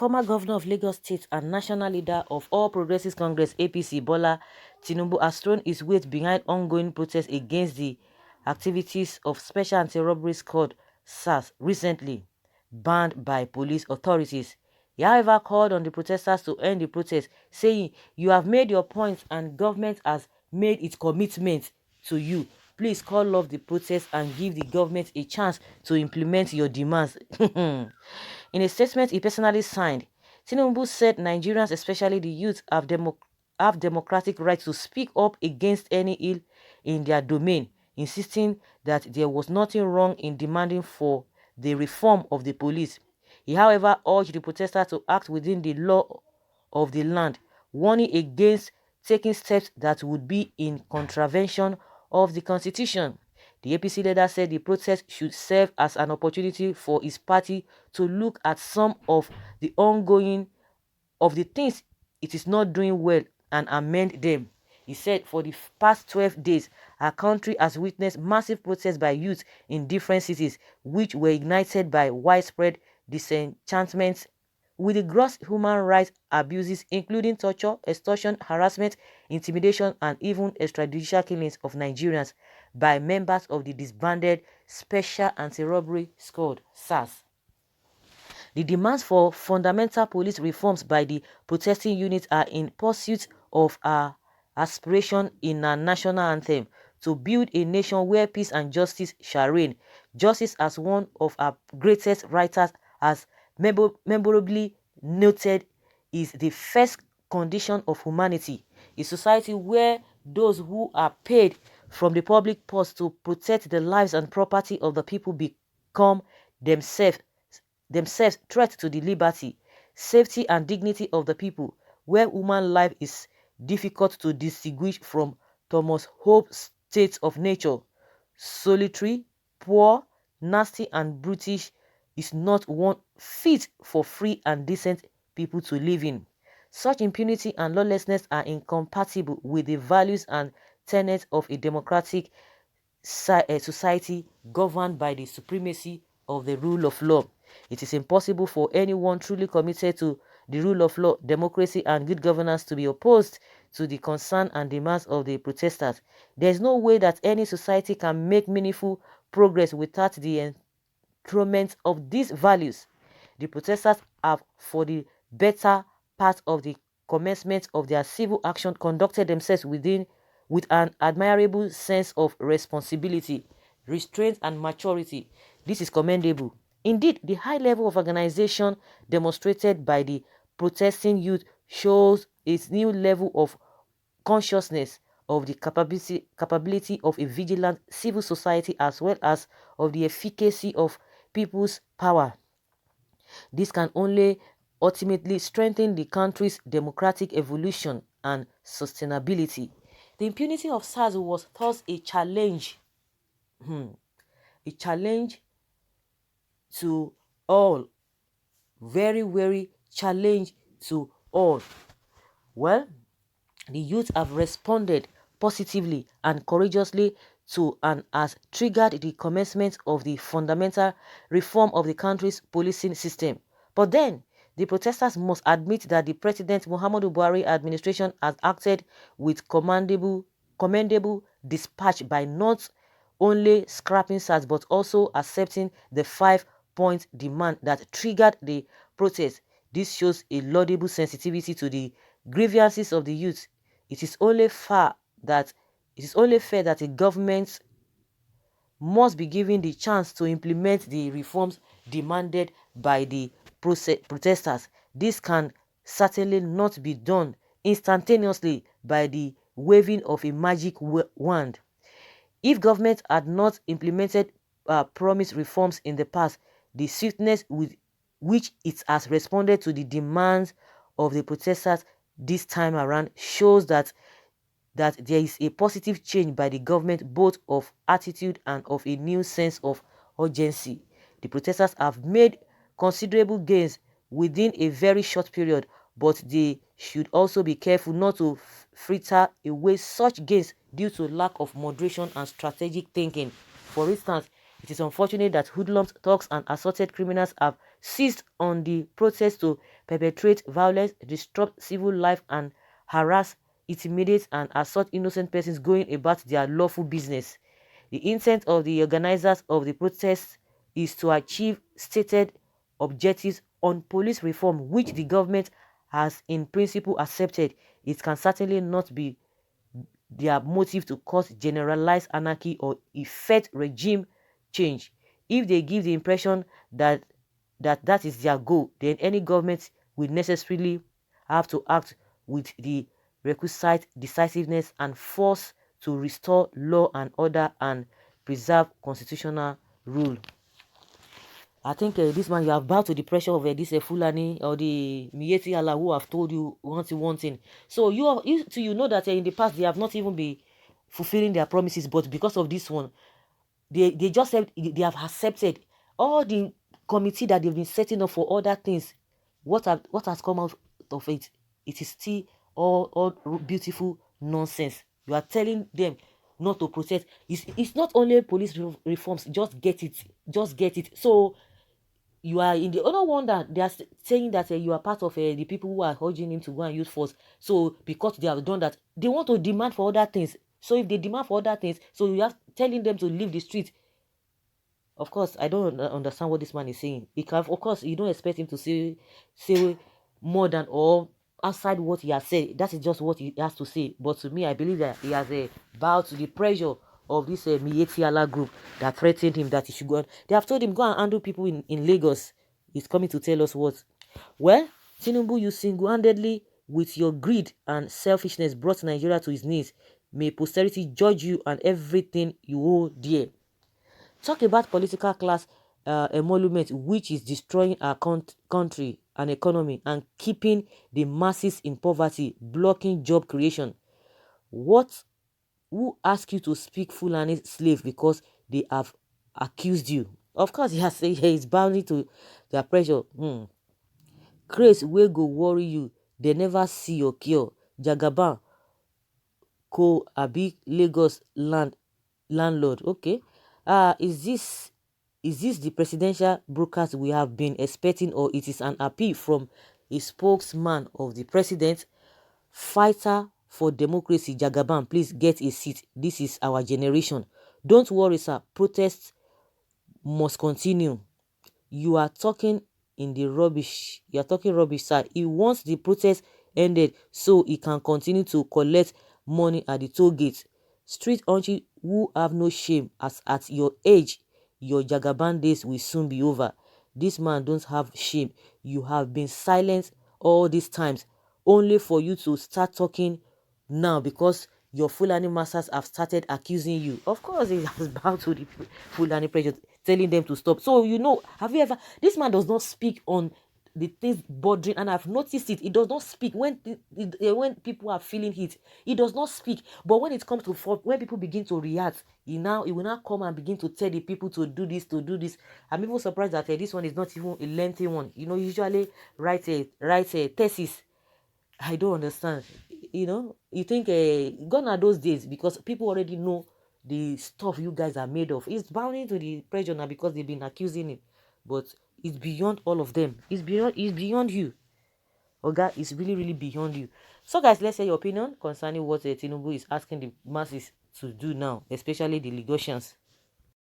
former governor of Lagos State and national leader of All Progressives Congress APC, Bola TINUBU, has thrown his weight behind ongoing protests against the activities of Special Anti-Robbery Squad (SARS) recently banned by police authorities. He, however, called on the protesters to end the protest, saying, "You have made your point and government has made its commitment to you. Please call off the protest and give the government a chance to implement your demands." In a statement he personally signed, TINUBU said Nigerians, especially the youth, have democratic rights to speak up against any ill in their domain, insisting that there was nothing wrong in demanding for the reform of the police. He, however, urged the protesters to act within the law of the land, warning against taking steps that would be in contravention of the constitution. The APC leader said the protest should serve as an opportunity for his party to look at some of the things it is not doing well and amend them. He said, "For the past 12 days, our country has witnessed massive protests by youth in different cities, which were ignited by widespread disenchantment with the gross human rights abuses, including torture, extortion, harassment, intimidation, and even extrajudicial killings of Nigerians by members of the disbanded Special Anti-Robbery Squad (SARS). The demands for fundamental police reforms by the protesting units are in pursuit of our aspiration in our national anthem to build a nation where peace and justice shall reign. Justice, as one of our greatest writers has memorably noted, is the first condition of humanity. A society where those who are paid from the public purse to protect the lives and property of the people become themselves threat to the liberty, safety, and dignity of the people, where human life is difficult to distinguish from Thomas Hobbes' state of nature, solitary, poor, nasty, and brutish, is not one fit for free and decent people to live in. Such impunity and lawlessness are incompatible with the values and tenets of a democratic society governed by the supremacy of the rule of law. It is impossible for anyone truly committed to the rule of law, democracy, and good governance to be opposed to the concern and demands of the protesters. There is no way that any society can make meaningful progress without the enthronement of these values. The protesters have, for the better part of the commencement of their civil action, conducted themselves with an admirable sense of responsibility, restraint, and maturity. This is commendable. Indeed, the high level of organization demonstrated by the protesting youth shows its new level of consciousness of the capability of a vigilant civil society, as well as of the efficacy of people's power. This can only ultimately strengthen the country's democratic evolution and sustainability. The impunity of SARS was thus a challenge, a challenge to all, very, very challenge to all. Well, the youth have responded positively and courageously to and has triggered the commencement of the fundamental reform of the country's policing system. But then, the protesters must admit that the President Muhammadu Buhari administration has acted with commendable dispatch by not only scrapping SARS but also accepting the 5-point demand that triggered the protest. This shows a laudable sensitivity to the grievances of the youth. It is only fair that the government must be given the chance to implement the reforms demanded by the protesters. This can certainly not be done instantaneously by the waving of a magic wand. If government had not implemented promised reforms in the past, the swiftness with which it has responded to the demands of the protesters this time around shows that there is a positive change by the government, both of attitude and of a new sense of urgency. The protesters have made considerable gains within a very short period, but they should also be careful not to fritter away such gains due to lack of moderation and strategic thinking. For instance, it is unfortunate that hoodlums, thugs, and assorted criminals have seized on the protest to perpetrate violence, disrupt civil life, and harass, intimidate, and assault innocent persons going about their lawful business. The intent of the organizers of the protest is to achieve stated objectives on police reform, which the government has in principle accepted. It can certainly not be their motive to cause generalized anarchy or effect regime change. If they give the impression that that is their goal, then any government will necessarily have to act with the requisite decisiveness and force to restore law and order and preserve constitutional rule. I think this man, you have bowed to the pressure of this Fulani or the MIYETTI Allah who have told you one thing. So you know that in the past they have not even been fulfilling their promises, but because of this one, they just said they have accepted all the committee that they've been setting up for other things. What has come out of it? It is still all beautiful nonsense. You are telling them not to protest. It's not only police reforms. Just get it. So you are in the other one that they are saying that you are part of the people who are urging him to go and use force. So because they have done that, they want to demand for other things. So if they demand for other things, so you are telling them to leave the street. Of course, I don't understand what this man is saying. Because of course, you don't expect him to say more than or outside what he has said. That is just what he has to say. But to me, I believe that he has bowed to the pressure of this MIYETTI Allah group that threatened him that he should go on. They have told him, go and handle people in Lagos. He's coming to tell us what. Well, TINUBU, you single-handedly, with your greed and selfishness, brought Nigeria to his knees. May posterity judge you and everything you hold dear. Talk about political class emolument, which is destroying our country and economy and keeping the masses in poverty, blocking job creation. Who asked you to speak Fulani slave because they have accused you? Of course, he has said he is bound to their pressure. Craze will go worry you. They never see your cure. Jagaban, Ko Abi Lagos landlord. Okay. Is this the presidential broadcast we have been expecting, or it is an appeal from a spokesman of the president? Fighter for democracy, Jagaban, please get a seat. This is our generation. Don't worry, sir. Protests must continue. You are talking in the rubbish. You are talking rubbish, sir. He wants the protest ended so he can continue to collect money at the toll gate. Street urchin who have no shame, as at your age, your Jagaban days will soon be over. This man don't have shame. You have been silent all these times, only for you to start talking now because your Fulani masters have started accusing you. Of course, he has bowed to the Fulani pressure, telling them to stop. So, have you ever, this man does not speak on the things bothering, and I've noticed it. He does not speak when people are feeling it. He does not speak. But when it comes to when people begin to react, he will now come and begin to tell the people to do this, to do this. I'm even surprised that this one is not even a lengthy one. Usually write a thesis. I don't understand. You think gone are those days, because people already know the stuff you guys are made of. It's bound into the pressure now because they've been accusing him. But it's beyond all of them. It's beyond you. Oga, it's really, really beyond you. So guys, let's hear your opinion concerning what TINUBU is asking the masses to do now, especially the Lagosians.